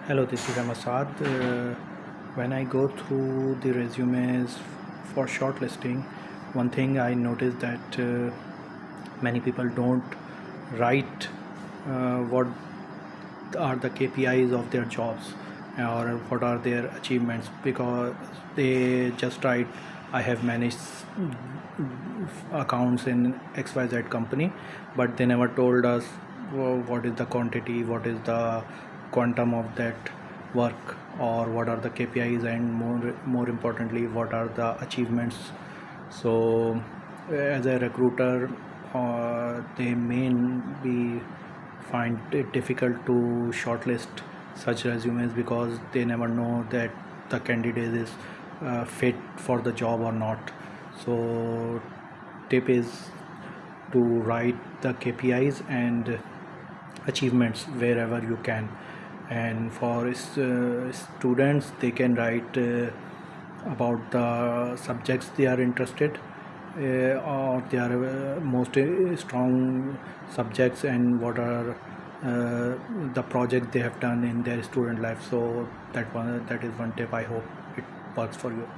Hello, this is Amasad. When I go through the resumes for shortlisting, one thing I noticed that many people don't write what are the KPIs of their jobs or what are their achievements, because they just write I have managed accounts in XYZ company, but they never told us what is the quantity, what is the quantum of that work, or what are the KPIs, and more importantly what are the achievements. So as a recruiter, they may be find it difficult to shortlist such resumes because they never know that the candidate is fit for the job or not. So tip is to write the KPIs and achievements wherever you can. And for students, they can write about the subjects they are interested, or their most strong subjects, and what are the projects they have done in their student life. So that is one tip. I hope it works for you.